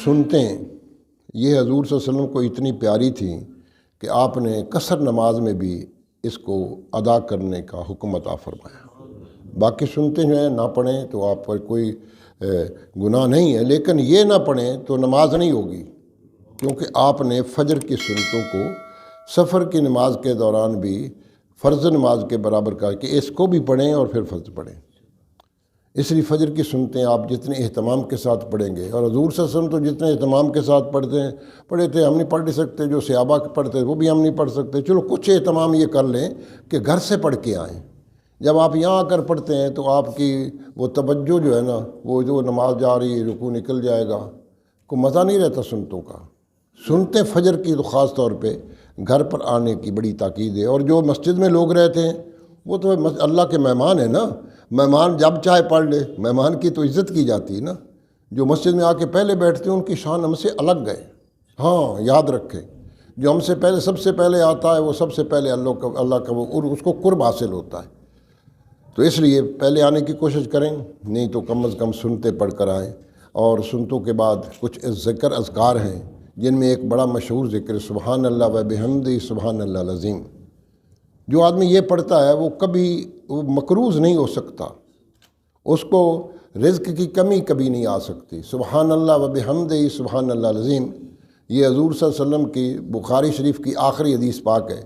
سنتیں یہ حضور صلی اللہ علیہ وسلم کو اتنی پیاری تھیں کہ آپ نے قصر نماز میں بھی اس کو ادا کرنے کا حکم عطا فرمایا۔ باقی سنتیں جو ہیں نہ پڑھیں تو آپ پر کوئی گناہ نہیں ہے، لیکن یہ نہ پڑھیں تو نماز نہیں ہوگی، کیونکہ آپ نے فجر کی سنتوں کو سفر کی نماز کے دوران بھی فرض نماز کے برابر کہا کہ اس کو بھی پڑھیں اور پھر فرض پڑھیں۔ اس لیے فجر کی سنتیں آپ جتنے اہتمام کے ساتھ پڑھیں گے، اور حضور صلی اللہ علیہ وسلم تو جتنے اہتمام کے ساتھ پڑھے تھے ہم نہیں پڑھ نہیں سکتے، جو صحابہ پڑھتے وہ بھی ہم نہیں پڑھ سکتے، چلو کچھ اہتمام یہ کر لیں کہ گھر سے پڑھ کے آئیں۔ جب آپ یہاں آ کر پڑھتے ہیں تو آپ کی وہ توجہ جو ہے نا، وہ جو نماز جا رہی ہے رکوع نکل جائے گا، کوئی مزہ نہیں رہتا سنتوں کا۔ سنتے فجر کی تو خاص طور پہ گھر پر آنے کی بڑی تاکید ہے۔ اور جو مسجد میں لوگ رہتے ہیں وہ تو اللہ کے مہمان ہیں نا، مہمان جب چاہے پڑھ لے، مہمان کی تو عزت کی جاتی ہے نا۔ جو مسجد میں آ کے پہلے بیٹھتے ہیں ان کی شان ہم سے الگ ہے۔ ہاں یاد رکھیں، جو ہم سے پہلے سب سے پہلے آتا ہے وہ سب سے پہلے اللہ کا وہ اس کو قرب حاصل ہوتا ہے۔ تو اس لیے پہلے آنے کی کوشش کریں، نہیں تو کم از کم سنتے پڑھ کر آئیں۔ اور سنتوں کے بعد کچھ ذکر اذکار ہیں جن میں ایک بڑا مشہور ذکر سبحان اللہ و بحمدہ سبحان اللہ العظیم۔ جو آدمی یہ پڑھتا ہے وہ کبھی مقروض نہیں ہو سکتا، اس کو رزق کی کمی کبھی نہیں آ سکتی۔ سبحان اللہ و بحمدہ سبحان اللہ العظیم، یہ حضور صلی اللہ علیہ وسلم کی بخاری شریف کی آخری حدیث پاک ہے۔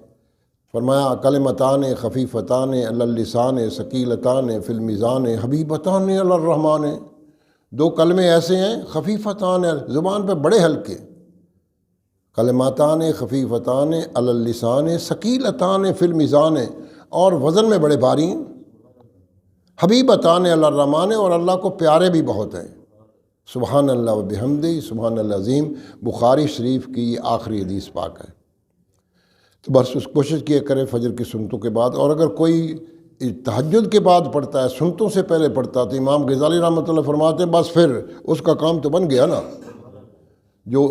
فرمایا کلمتان خفیفتان علی اللسان ثقیلتان فی المیزان حبیبتان علی الرحمن۔ دو کلمے ایسے ہیں خفیفتان، زبان پہ بڑے ہلکے، کلماتان خفیفتان علی اللسان ثقیلتان فی المیزان، اور وزن میں بڑے بھاری ہیں، حبیبتان علی الرحمن، اور اللہ کو پیارے بھی بہت ہیں۔ سبحان اللہ و بحمدہ سبحان اللہ عظیم بخاری شریف کی یہ آخری حدیث پاک ہے۔ تو بس اس کوشش کیا کریں فجر کی سنتوں کے بعد، اور اگر کوئی تہجد کے بعد پڑھتا ہے، سنتوں سے پہلے پڑھتا ہے، تو امام غزالی رحمۃ اللہ فرماتے ہیں بس پھر اس کا کام تو بن گیا نا۔ جو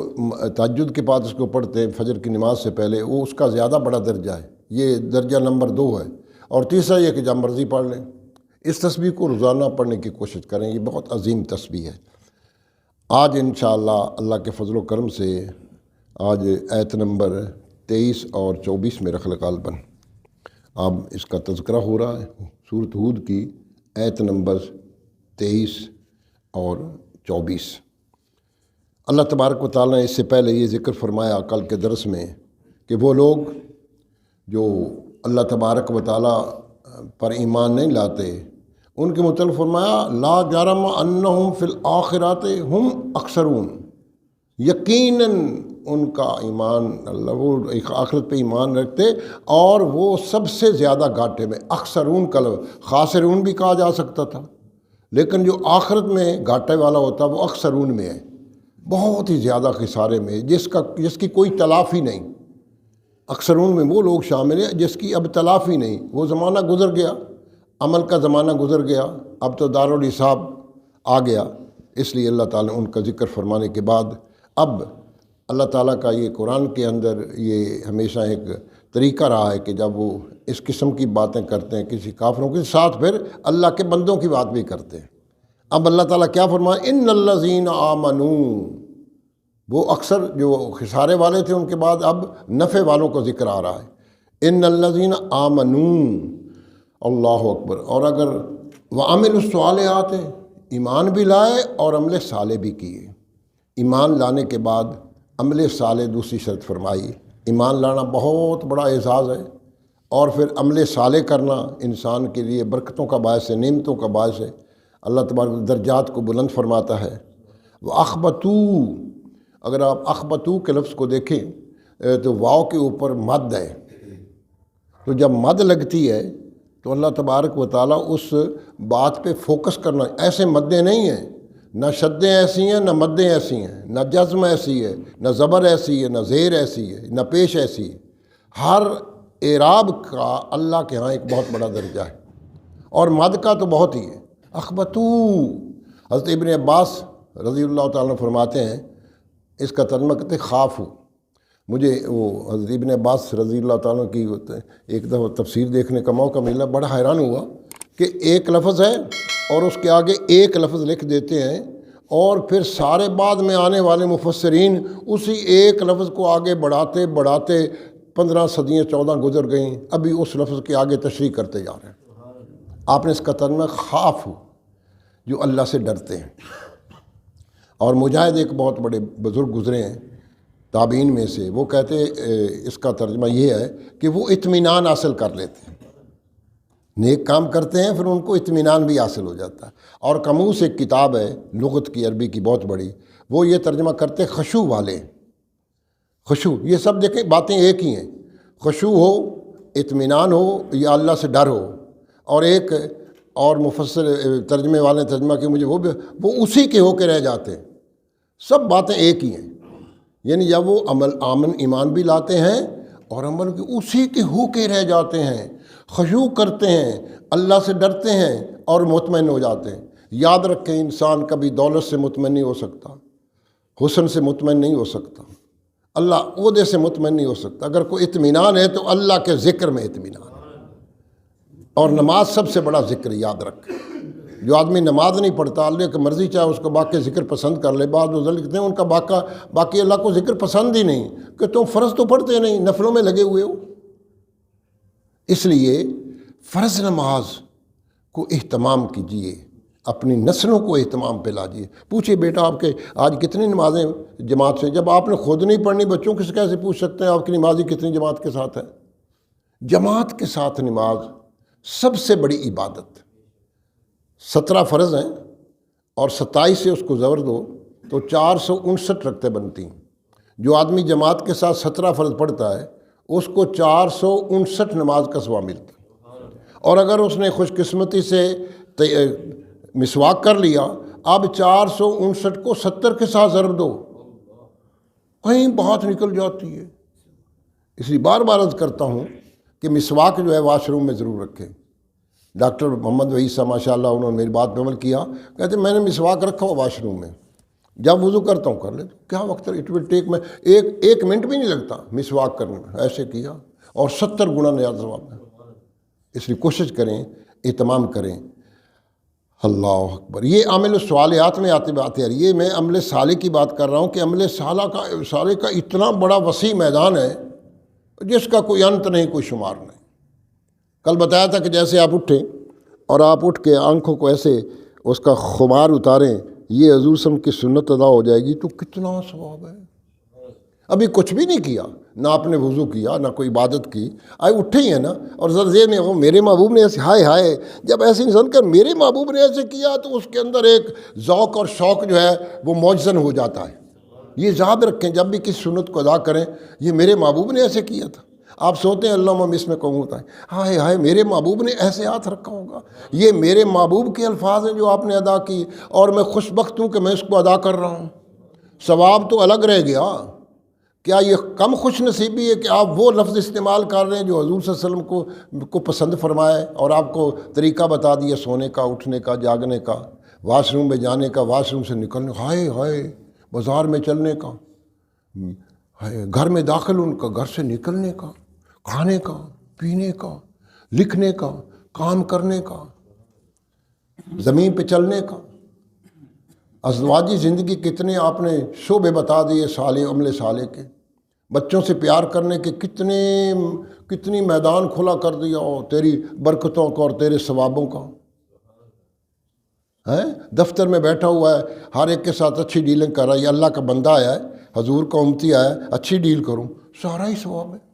تہجد کے بعد اس کو پڑھتے ہیں فجر کی نماز سے پہلے، وہ اس کا زیادہ بڑا درجہ ہے، یہ درجہ نمبر 2 ہے۔ اور تیسرا یہ کہ جب مرضی پڑھ لیں، اس تسبیح کو روزانہ پڑھنے کی کوشش کریں، یہ بہت عظیم تسبیح ہے۔ آج انشاءاللہ اللہ کے فضل و کرم سے آج آیت نمبر 23 اور 24 میں رخل غالباً اب اس کا تذکرہ ہو رہا ہے۔ سورۃ ہود کی آیت نمبر 23 اور 24۔ اللہ تبارک و تعالیٰ نے اس سے پہلے یہ ذکر فرمایا کل کے درس میں کہ وہ لوگ جو اللہ تبارک و تعالیٰ پر ایمان نہیں لاتے، ان کے متعلق فرمایا لا جرم انہم فی الآخرات ہم اکثرون، یقیناً ان کا ایمان اللہ، وہ آخرت پہ ایمان رکھتے اور وہ سب سے زیادہ گھاٹے میں، اکثرون کا خاسرون بھی کہا جا سکتا تھا، لیکن جو آخرت میں گھاٹے والا ہوتا وہ اکثرون میں ہے، بہت ہی زیادہ خسارے میں، جس کی کوئی تلافی نہیں۔ اکثرون میں وہ لوگ شامل ہیں جس کی اب تلافی نہیں، وہ زمانہ گزر گیا، عمل کا زمانہ گزر گیا، اب تو دارالحساب آ گیا۔ اس لیے اللہ تعالیٰ نے ان کا ذکر فرمانے کے بعد اب اللہ تعالیٰ کا یہ قرآن کے اندر یہ ہمیشہ ایک طریقہ رہا ہے کہ جب وہ اس قسم کی باتیں کرتے ہیں کسی کافروں کے ساتھ، پھر اللہ کے بندوں کی بات بھی کرتے ہیں۔ اب اللہ تعالیٰ کیا فرمائے، ان الذین آمنوا، وہ اکثر جو خسارے والے تھے ان کے بعد اب نفع والوں کا ذکر آ رہا ہے۔ ان الذین آمنوا، اللہ اکبر، اور اگر وعملوا الصالحات، ایمان بھی لائے اور عمل صالح بھی کیے۔ ایمان لانے کے بعد عمل صالح دوسری شرط فرمائی۔ ایمان لانا بہت بڑا اعزاز ہے، اور پھر عمل صالح کرنا انسان کے لیے برکتوں کا باعث ہے، نعمتوں کا باعث ہے۔ اللہ تبارک درجات کو بلند فرماتا ہے۔ وَأَخْبَتُوا، اگر آپ اخبتو کے لفظ کو دیکھیں تو واو کے اوپر مد ہے، تو جب مد لگتی ہے تو اللہ تبارک و تعالیٰ اس بات پہ فوکس کرنا، ایسے مدیں نہیں ہیں، نہ شدیں ایسی ہیں نہ مدیں ایسی ہیں، نہ جزم ایسی ہے، نہ زبر ایسی ہے، نہ زیر ایسی ہے، نہ پیش ایسی ہے۔ ہر اعراب کا اللہ کے ہاں ایک بہت بڑا درجہ ہے، اور مد کا تو بہت ہی ہے۔ اخبتو، حضرت ابن عباس رضی اللہ تعالیٰ فرماتے ہیں، اس کا ترجمہ کہتے ہیں خاف ہو۔ مجھے وہ حضرت ابن عباس رضی اللہ تعالیٰ کی ایک دفعہ تفسیر دیکھنے کا موقع ملا، بڑا حیران ہوا کہ ایک لفظ ہے اور اس کے آگے ایک لفظ لکھ دیتے ہیں، اور پھر سارے بعد میں آنے والے مفسرین اسی ایک لفظ کو آگے بڑھاتے بڑھاتے 15 صدیاں 14 گزر گئیں، ابھی اس لفظ کے آگے تشریح کرتے جا رہے ہیں۔ آپ نے اس کا ترجمہ خاف ہو، جو اللہ سے ڈرتے ہیں۔ اور مجاہد ایک بہت بڑے بزرگ گزرے ہیں تابعین میں سے، وہ کہتے اس کا ترجمہ یہ ہے کہ وہ اطمینان حاصل کر لیتے ہیں، نیک کام کرتے ہیں پھر ان کو اطمینان بھی حاصل ہو جاتا ہے۔ اور قاموس ایک کتاب ہے لغت کی، عربی کی بہت بڑی، وہ یہ ترجمہ کرتے خشوع والے، خشوع، یہ سب دیکھیں باتیں ایک ہی ہیں، خشوع ہو، اطمینان ہو، یا اللہ سے ڈر ہو۔ اور ایک اور مفسر ترجمے والے نے ترجمہ کہ مجھے وہ اسی کے ہو کے رہ جاتے ہیں، سب باتیں ایک ہی ہیں، یعنی جب وہ آمن ایمان بھی لاتے ہیں اور عمل کی اسی کے ہو کے رہ جاتے ہیں، خشوع کرتے ہیں، اللہ سے ڈرتے ہیں اور مطمئن ہو جاتے ہیں۔ یاد رکھیں انسان کبھی دولت سے مطمئن نہیں ہو سکتا، حسن سے مطمئن نہیں ہو سکتا، اللہ عہدے سے مطمئن نہیں ہو سکتا۔ اگر کوئی اطمینان ہے تو اللہ کے ذکر میں اطمینان ہے، اور نماز سب سے بڑا ذکر، یاد رکھیں۔ جو آدمی نماز نہیں پڑھتا، اللہ کی مرضی چاہے اس کو باقی ذکر پسند کر لے، بعض بزرگ کہتے ہیں ان کا باقی اللہ کو ذکر پسند ہی نہیں، کہ تم فرض تو پڑھتے نہیں، نفلوں میں لگے ہوئے ہو۔ اس لیے فرض نماز کو اہتمام کیجیے، اپنی نسلوں کو اہتمام پہ لاجیے۔ پوچھئے بیٹا آپ کے آج کتنی نمازیں جماعت سے؟ جب آپ نے خود نہیں پڑھنی، بچوں کس کیسے پوچھ سکتے ہیں آپ کی نمازی کتنی جماعت کے ساتھ ہے؟ جماعت کے ساتھ نماز سب سے بڑی عبادت۔ 17 فرض ہیں اور 27 سے اس کو زبر دو تو 459 رکعتیں بنتی ہیں۔ جو آدمی جماعت کے ساتھ 17 فرض پڑھتا ہے اس کو 459 نماز کا ثواب ملتا ہے۔ اور اگر اس نے خوش قسمتی سے مسواک کر لیا، اب 459 کو 70 کے ساتھ ضرب دو، کہیں بات نکل جاتی ہے۔ اس لیے بار بار عرض کرتا ہوں کہ مسواک جو ہے واش روم میں ضرور رکھیں۔ ڈاکٹر محمد وحید صاحب ماشاء اللہ انہوں نے میری بات پہ عمل کیا، کہتے ہیں میں نے مسواک رکھا ہوا واش روم میں، جب وضو کرتا ہوں کر لیتا ہوں، کیا وقت ہے، اٹ ول ٹیک میں ایک منٹ بھی نہیں لگتا مسواک کرنے میں، ایسے کیا اور 70 گنا زیادہ ثواب ہے۔ اس لیے کوشش کریں، اہتمام کریں۔ اللہ اکبر۔ یہ عمل الصالحات میں آتے بات ہے، یہ میں عمل صالح کی بات کر رہا ہوں کہ عمل صالح کا اتنا بڑا وسیع میدان ہے جس کا کوئی انت نہیں، کوئی شمار نہیں۔ کل بتایا تھا کہ جیسے آپ اٹھیں اور آپ اٹھ کے آنکھوں کو ایسے اس کا خمار اتاریں، یہ حضور صلی اللہ علیہ وسلم کی سنت ادا ہو جائے گی تو کتنا ثواب ہے۔ ابھی کچھ بھی نہیں کیا، نہ آپ نے وضو کیا، نہ کوئی عبادت کی، آئے اٹھے ہی ہیں نا، اور ذہن میں وہ میرے محبوب نے ایسے، ہائے ہائے، جب ایسے انسان کر میرے محبوب نے ایسے کیا تو اس کے اندر ایک ذوق اور شوق جو ہے وہ معجزن ہو جاتا ہے۔ یہ یاد رکھیں جب بھی کسی سنت کو ادا کریں، یہ میرے محبوب نے ایسے کیا تھا۔ آپ سوتے ہیں اللہم اس میں کہوں ہوتا ہے، ہائے ہائے میرے محبوب نے ایسے ہاتھ رکھا ہوگا، یہ میرے محبوب کے الفاظ ہیں جو آپ نے ادا کی، اور میں خوش بخت ہوں کہ میں اس کو ادا کر رہا ہوں۔ ثواب تو الگ رہ گیا، کیا یہ کم خوش نصیبی ہے کہ آپ وہ لفظ استعمال کر رہے ہیں جو حضور صلی اللہ علیہ وسلم کو پسند فرمائے، اور آپ کو طریقہ بتا دیا سونے کا، اٹھنے کا، جاگنے کا، واش روم میں جانے کا، واش روم سے نکلنے کا، ہائے ہائے بازار میں چلنے کا، گھر میں داخل ان کا، گھر سے نکلنے کا، کھانے کا، پینے کا، لکھنے کا، کام کرنے کا، زمین پہ چلنے کا، ازدواجی زندگی کتنے آپ نے شعبے بتا دیے صالح عمل صالح کے، بچوں سے پیار کرنے کے کتنی میدان کھلا کر دیا، اور تیری برکتوں کا اور تیرے ثوابوں کا ہے۔ دفتر میں بیٹھا ہوا ہے، ہر ایک کے ساتھ اچھی ڈیلنگ کر رہا ہے، یہ اللہ کا بندہ آیا ہے، حضور کا امتی آیا ہے، اچھی ڈیل کروں، سارا ہی ثواب ہے۔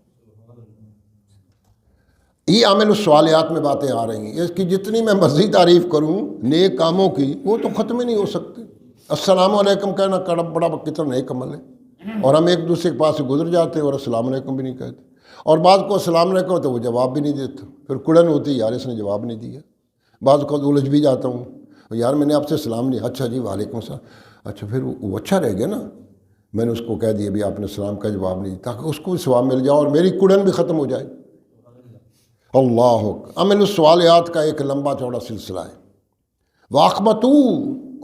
یہ عمل الصالحات میں باتیں آ رہی ہیں، اس کی جتنی میں مزید تعریف کروں نیک کاموں کی وہ تو ختم ہی نہیں ہو سکتی۔ السلام علیکم کہنا بڑا کتنا نیک عمل ہے، اور ہم ایک دوسرے کے پاس سے گزر جاتے ہیں اور السلام علیکم بھی نہیں کہتے، اور بعض کو السلام علیکم تو وہ جواب بھی نہیں دیتا، پھر کڑن ہوتی ہے، یار اس نے جواب نہیں دیا۔ بعض کو الجھ بھی جاتا ہوں، یار میں نے آپ سے سلام نہیں، اچھا جی وعلیکم السلام، اچھا پھر وہ اچھا رہ گیا نا، میں نے اس کو کہہ دیا بھی آپ نے السلام کا جواب نہیں دیا، تاکہ اس کو بھی ثواب مل جائے اور میری کڑن بھی ختم ہو جائے۔ اللہ عمل الصالحات کا ایک لمبا چوڑا سلسلہ ہے۔ واقبتو،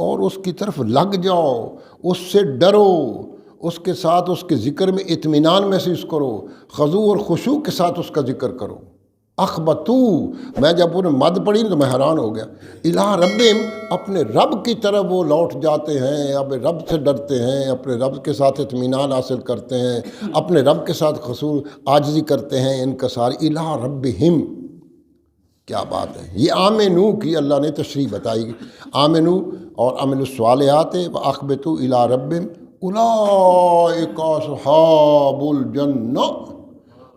اور اس کی طرف لگ جاؤ، اس سے ڈرو، اس کے ساتھ اس کے ذکر میں اطمینان محسوس کرو، خضوع اور خشوع کے ساتھ اس کا ذکر کرو۔ اخبتو، میں جب انہیں مد پڑھی تو میں حیران ہو گیا، الہ ربہم، اپنے رب کی طرف وہ لوٹ جاتے ہیں، اپنے رب سے ڈرتے ہیں، اپنے رب کے ساتھ اطمینان حاصل کرتے ہیں، اپنے رب کے ساتھ خضوع عاجزی کرتے ہیں، انکسار، الہ ربہم، کیا بات ہے۔ یہ آمنو کی اللہ نے تشریح بتائی، آمنو اور عملوا الصالحات واخبتوا الی ربہم اولئک اصحاب الجنہ۔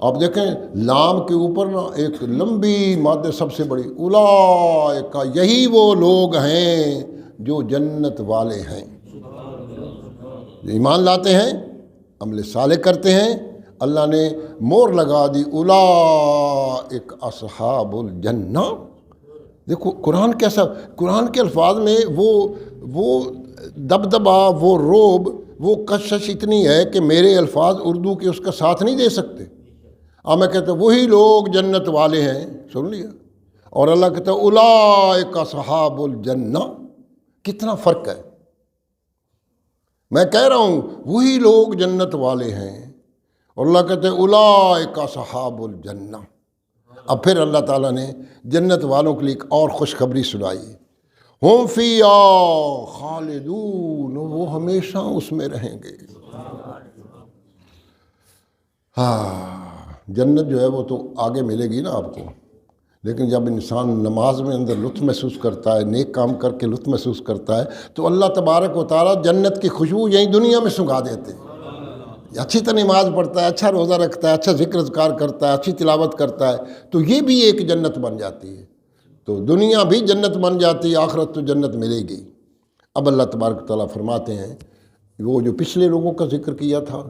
آپ دیکھیں لام کے اوپر نا ایک لمبی مادہ سب سے بڑی، اولئک، یہی وہ لوگ ہیں جو جنت والے ہیں، ایمان لاتے ہیں، عمل صالح کرتے ہیں، اللہ نے مور لگا دی، اولئک اصحاب الجنہ۔ دیکھو قرآن کیسا، قرآن کے الفاظ میں وہ دبدبا، وہ روب، وہ کشش اتنی ہے کہ میرے الفاظ اردو کے اس کا ساتھ نہیں دے سکتے۔ میں کہتا ہوں وہی لوگ جنت والے ہیں، سن لیا، اور اللہ کہتا ہے اولئک اصحاب الجنہ، کتنا فرق ہے۔ میں کہہ رہا ہوں وہی لوگ جنت والے ہیں، اور اللہ کہتے ہیں اولئک اصحاب الجنہ۔ اب پھر اللہ تعالیٰ نے جنت والوں کے لیے ایک اور خوشخبری سنائی، ہم فیہا خالدون، وہ ہمیشہ اس میں رہیں گے۔ جنت جو ہے وہ تو آگے ملے گی نا آپ کو، لیکن جب انسان نماز میں اندر لطف محسوس کرتا ہے، نیک کام کر کے لطف محسوس کرتا ہے، تو اللہ تبارک و تعالیٰ جنت کی خوشبو یہیں دنیا میں سنگھا دیتے ہیں۔ اچھی طرح نماز پڑھتا ہے، اچھا روزہ رکھتا ہے، اچھا ذکر اذکار کرتا ہے، اچھی تلاوت کرتا ہے، تو یہ بھی ایک جنت بن جاتی ہے، تو دنیا بھی جنت بن جاتی ہے، آخرت تو جنت ملے گی۔ اب اللہ تبارک و تعالیٰ فرماتے ہیں، وہ جو پچھلے لوگوں کا ذکر کیا تھا،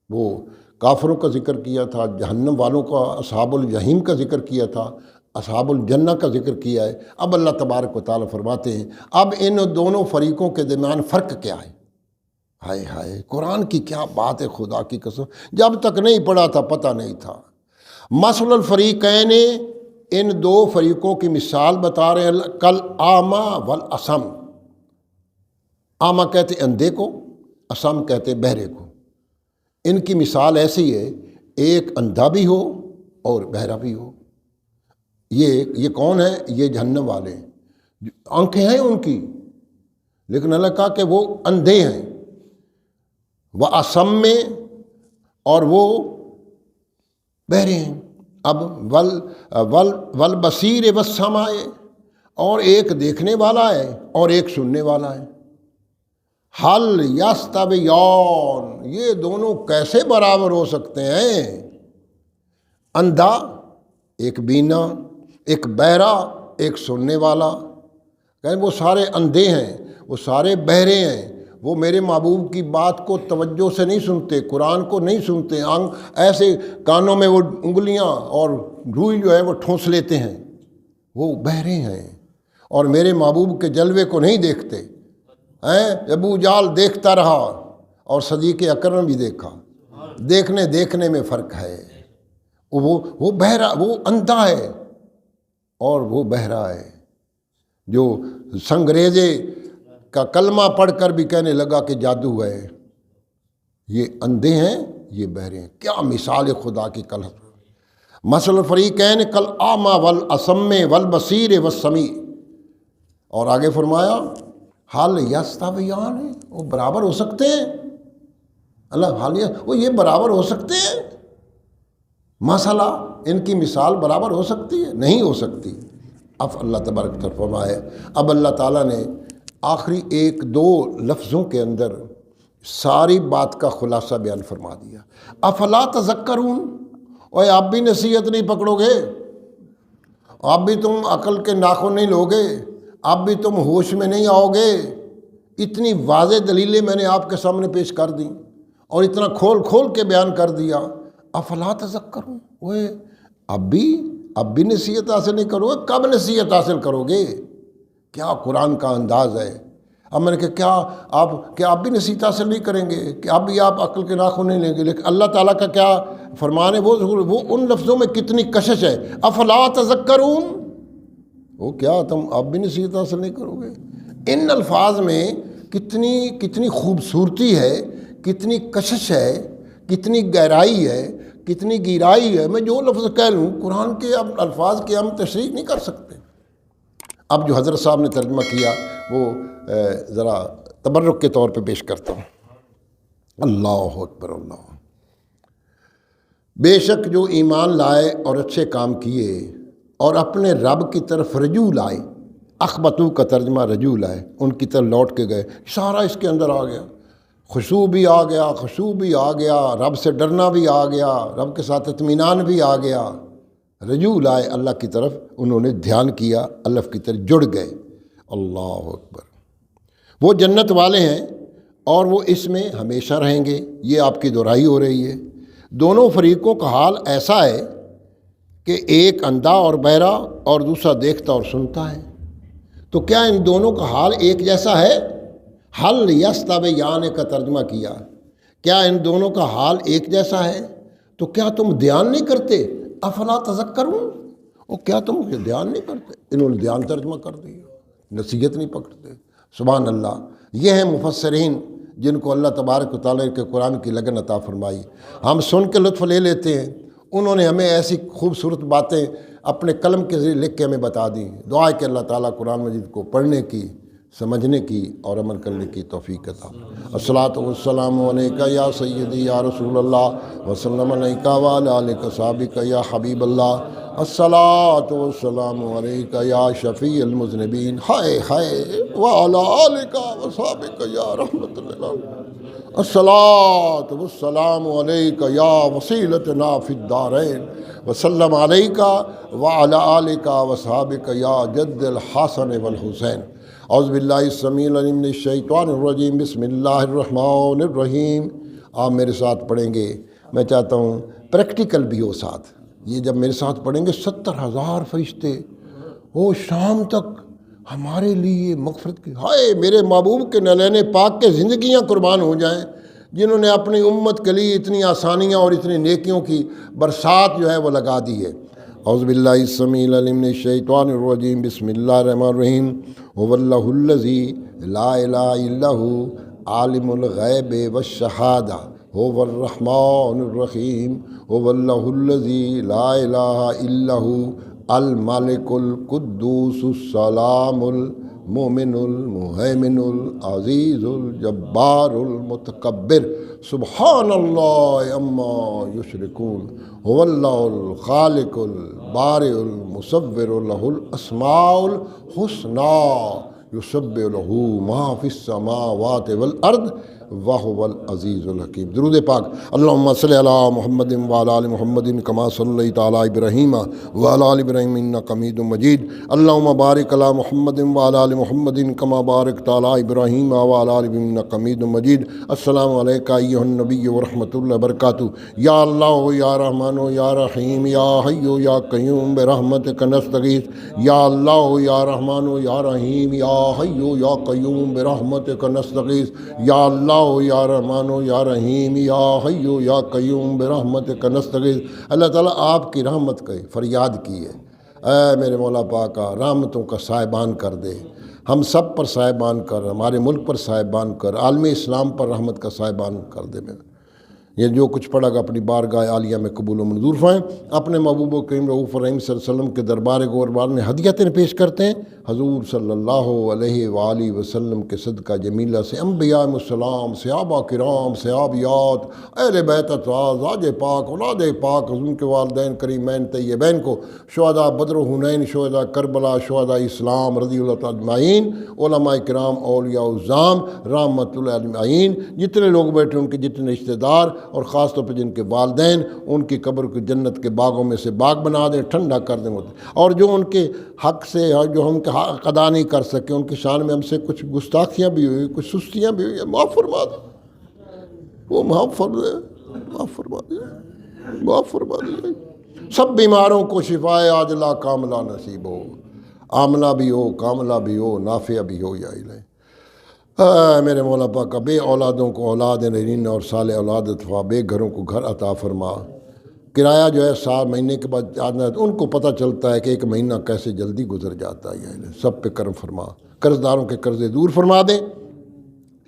وہ کافروں کا ذکر کیا تھا، جہنم والوں کا اصحاب الجحیم کا ذکر کیا تھا، اصحاب الجنہ کا ذکر کیا ہے۔ اب اللہ تبارک و تعالیٰ فرماتے ہیں اب ان دونوں فریقوں کے درمیان فرق کیا ہے۔ ہائے ہائے، قرآن کی کیا بات ہے، خدا کی قسم، جب تک نہیں پڑھا تھا پتہ نہیں تھا۔ مثل الفریقین، ان دو فریقوں کی مثال بتا رہے ہیں، کل اعمیٰ والاصم، اعمیٰ کہتے اندھے کو، اصم کہتے بہرے کو۔ ان کی مثال ایسی ہے، ایک اندھا بھی ہو اور بہرا بھی ہو۔ یہ کون ہے؟ یہ جہنم والے ہیں، آنکھیں ہیں ان کی، لیکن اللہ کہا کہ وہ اندھے ہیں، وہ اصم میں، اور وہ بہرے ہیں۔ اب والبصیر والسماع، اور ایک دیکھنے والا ہے اور ایک سننے والا ہے۔ حل یستویان، یہ دونوں کیسے برابر ہو سکتے ہیں؟ اندھا ایک بینا، ایک بہرا ایک سننے والا، کہیں وہ سارے اندھے ہیں، وہ سارے بہرے ہیں، وہ میرے محبوب کی بات کو توجہ سے نہیں سنتے، قرآن کو نہیں سنتے، ایسے کانوں میں وہ انگلیاں اور روئی جو ہے وہ ٹھونس لیتے ہیں، وہ بہرے ہیں، اور میرے محبوب کے جلوے کو نہیں دیکھتے۔ ابو جال دیکھتا رہا اور صدیق اکرم بھی دیکھا، دیکھنے میں فرق ہے۔ وہ بہرا، وہ اندھا ہے اور وہ بہرا ہے، جو سنگریزے کا کلمہ پڑھ کر بھی کہنے لگا کہ جادو ہے۔ یہ اندھے ہیں، یہ بہرے ہیں، کیا مثال خدا کی کل۔ مثل الفریقین کل اعمیٰ والاصم والبصیر والسمیع، اور آگے فرمایا حل یستویان، وہ برابر ہو سکتے ہیں؟ اللہ وہ یہ برابر ہو سکتے ہیں؟ مسئلہ ان کی مثال برابر ہو سکتی ہے؟ نہیں ہو سکتی۔ اب اللہ تبارک طرف فرمایا، اب اللہ تعالیٰ نے آخری ایک دو لفظوں کے اندر ساری بات کا خلاصہ بیان فرما دیا۔ افلا تذکرون، اور آپ بھی نصیحت نہیں پکڑو گے، آپ بھی تم عقل کے ناخن نہیں لوگے، آپ بھی تم ہوش میں نہیں آؤ گے۔ اتنی واضح دلیلیں میں نے آپ کے سامنے پیش کر دیں اور اتنا کھول کے بیان کر دیا، افلا تذکرون، اوے اب بھی نصیحت حاصل نہیں کرو گے؟ کب نصیحت حاصل کرو گے؟ کیا قرآن کا انداز ہے۔ اب میں نے کہا کیا آپ بھی نصیحت حاصل نہیں کریں گے کہ اب بھی آپ عقل کے ناخن نہیں لیں گے؟ لیکن اللہ تعالیٰ کا کیا فرمان ہے، وہ ان لفظوں میں کتنی کشش ہے، افلا تذکرون، وہ کیا تم اب بھی نصیحت حاصل نہیں کرو گے؟ ان الفاظ میں کتنی خوبصورتی ہے، کتنی کشش ہے، کتنی گہرائی ہے، کتنی گہرائی ہے، میں جو لفظ کہہ لوں قرآن کے اب الفاظ کی ہم تشریح نہیں کر سکتے۔ اب جو حضرت صاحب نے ترجمہ کیا وہ ذرا تبرک کے طور پہ پیش کرتا ہوں۔ اللہ اکبر اللہ۔ بے شک جو ایمان لائے اور اچھے کام کیے اور اپنے رب کی طرف رجوع لائے، اخبتو کا ترجمہ رجوع لائے، ان کی طرف لوٹ کے گئے، سارا اس کے اندر آ گیا، خشوع بھی آ گیا، خشوع بھی آ گیا، رب سے ڈرنا بھی آ گیا، رب کے ساتھ اطمینان بھی آ گیا، رجوع لائے اللہ کی طرف، انہوں نے دھیان کیا، اللہ کی طرف جڑ گئے۔ اللہ اکبر۔ وہ جنت والے ہیں اور وہ اس میں ہمیشہ رہیں گے۔ یہ آپ کی دہرائی ہو رہی ہے۔ دونوں فریقوں کا حال ایسا ہے کہ ایک اندھا اور بہرا اور دوسرا دیکھتا اور سنتا ہے، تو کیا ان دونوں کا حال ایک جیسا ہے؟ حل یستویان کا ترجمہ کیا، کیا ان دونوں کا حال ایک جیسا ہے؟ تو کیا تم دھیان نہیں کرتے؟ افلا تذکرون، وہ کیا تم دھیان نہیں کرتے؟ انہوں نے دھیان ترجمہ کر دیا، نصیحت نہیں پکڑتے۔ سبحان اللہ۔ یہ ہیں مفسرین جن کو اللہ تبارک و تعالیٰ کے قرآن کی لگن عطا فرمائی۔ ہم سن کے لطف لے لیتے ہیں، انہوں نے ہمیں ایسی خوبصورت باتیں اپنے قلم کے ذریعے لکھ کے ہمیں بتا دی۔ دعا ہے کہ اللہ تعالیٰ قرآن مجید کو پڑھنے کی، سمجھنے کی اور عمل کرنے کی توفیق عطا۔ الصلاۃ والسلام علیکہ یا سیدی یا رسول اللہ وسلم علیکہ وعلی آلک صحابک یا حبیب اللہ۔ الصلاۃ والسلام علیکہ یا شفیع المذنبین ہائے ہائے وعلی آلک وصحابک یا رحمۃ للعالمین۔ الصلاۃ والسلام علیکہ یا وسیلتنا فی الدارین وسلم علیکہ وعلی آلک وصحابک یا جد الحسن والحسین۔ اعوذ باللہ السمیع العلیم من الشیطان الرجیم، بسم اللہ الرحمن الرحیم۔ آپ میرے ساتھ پڑھیں گے، میں چاہتا ہوں پریکٹیکل بھی ہو ساتھ۔ یہ جب میرے ساتھ پڑھیں گے 70,000 فرشتے وہ شام تک ہمارے لیے مغفرت کی، ہائے میرے محبوب کے نلین پاک کے زندگیاں قربان ہو جائیں، جنہوں نے اپنی امت کے لیے اتنی آسانیاں اور اتنی نیکیوں کی برسات جو ہے وہ لگا دی ہے۔ اعوذ باللہ السمیع العلیم من الشیطان الرجیم، بسم اللہ الرحمن الرحیم۔ هو اللہ الذی لا الہ الا هو عالم الغیب والشہادہ هو الرحمن الرحیم۔ هو اللہ الذی لا الہ الا هو الملک القدوس السلام المؤمن المہیمن العزیز الجبار المتکبر سبحان اللہ عما یشرکون۔ هو اللہ الخالق البارئ المصور لہ الاسماء الحسنی یسبح لہ ما فی السماوات والارض وهو العزیز الحکیم۔ درود پاک۔ اللہم صلی علی محمد وعلی آل محمد کما صلیت علی ابراہیم وعلی آل ابراہیم انک حمید مجید۔ اللہم بارک علی محمد وعلی آل محمد کما بارکت علی ابراہیم وعلی آل ابراہیم انک حمید مجید۔ السلام علیکہ ایھا النبی ورحمۃ اللہ وبرکاتہ۔ یا اللہ یا رحمان یا رحیم یا حی یا قیوم برحمتک نستغیث۔ یا اللہ یا رحمان یا رحیم یا حی یا قیوم برحمتک نستغیث۔ یا اللہ یا رحمان یا رحیم یا حی یا قیوم برحمتک نستغیث۔ اللہ تعالیٰ آپ کی رحمت کا فریاد کی ہے، اے میرے مولا پاکا رحمتوں کا صاحبان کر دے، ہم سب پر صاحبان کر، ہمارے ملک پر صاحبان کر، عالم اسلام پر رحمت کا صاحبان کر دے۔ میں یہ جو کچھ پڑھا گا اپنی بارگاہ عالیہ میں قبول و منظور فرمائیں۔ اپنے محبوب و کریم رؤوف الرحیم صلی اللہ علیہ وسلم کے دربار گوربار میں ہدیتیں پیش کرتے ہیں۔ حضور صلی اللہ علیہ وآلہ وسلم کے صدقہ جمیلہ سے انبیاء السلام، صحابہ کرام، صحابیات، اہل بیت اطہار، زوج پاک، اولاد پاک، ان کے والدین کریمین طیبین کو، شہداء بدر و حنین، شہداء کربلا، شہداء اسلام رضی اللہ تعالیٰ اجمعین، علماء کرام، اولیاء الظام رحمۃ اللہ اجمعین، جتنے لوگ بیٹھے ان کے جتنے رشتہ دار اور خاص طور پہ جن کے والدین، ان کی قبر کو جنت کے باغوں میں سے باغ بنا دیں، ٹھنڈا کر دیں۔ اور جو ان کے حق سے، جو ہم کے حق ادا نہیں کر سکے، ان کی شان میں ہم سے کچھ گستاخیاں بھی ہوئی، کچھ سستیاں بھی ہوئی، معاف فرما دیں، وہ معاف فرما دیں۔ سب بیماروں کو شفائے عاجلہ کاملہ نصیب ہو، عاملہ بھی ہو، کاملہ بھی ہو، نافع بھی ہو یا الہی۔ میرے مولا پاک بے اولادوں کو اولاد نرین اور صالح اولاد عطا، بے گھروں کو گھر عطا فرما۔ کرایہ جو ہے 7 مہینے کے بعد آنا ہے، ان کو پتہ چلتا ہے کہ 1 مہینہ کیسے جلدی گزر جاتا ہے۔ یا الہی سب پہ کرم فرما، قرض داروں کے قرضے دور فرما دیں۔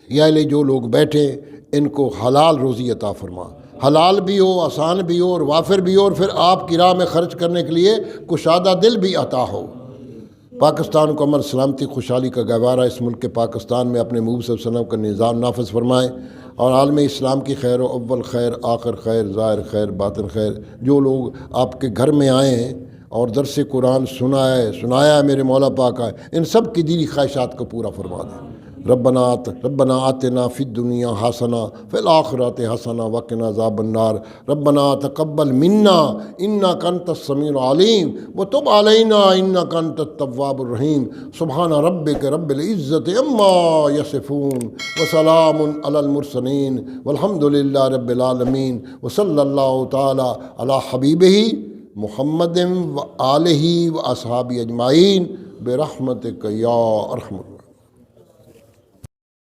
یا الہی جو لوگ بیٹھے ان کو حلال روزی عطا فرما، حلال بھی ہو، آسان بھی ہو اور وافر بھی ہو، اور پھر آپ کی راہ میں خرچ کرنے کے لیے کشادہ دل بھی عطا ہو۔ پاکستان کو امن، سلامتی، خوشحالی کا گہوارہ اس ملک کے پاکستان میں اپنے محبوب صلی اللہ علیہ وسلم کا نظام نافذ فرمائیں، اور عالم اسلام کی خیر و اول خیر، آخر خیر، ظاہر خیر، باطن خیر۔ جو لوگ آپ کے گھر میں آئے ہیں اور درس قرآن سنایا ہے میرے مولا پاک ہے، ان سب کی دینی خواہشات کو پورا فرما دیں۔ ربنا آتنا فی الدنیا حسنہ فی الآخرۃ حسنہ وقنا عذاب النار۔ ربنا تقبل منا انک انت السمیع العلیم وتب علینا انک انت التواب الرحیم۔ سبحان ربک رب العزۃ عما یصفون وسلام علی المرسلین والحمد للہ رب العالمین، وصلی اللہ تعالی علی حبیبہ محمد و آلہ و اصحابہ اجمعین برحمتک یا ارحم۔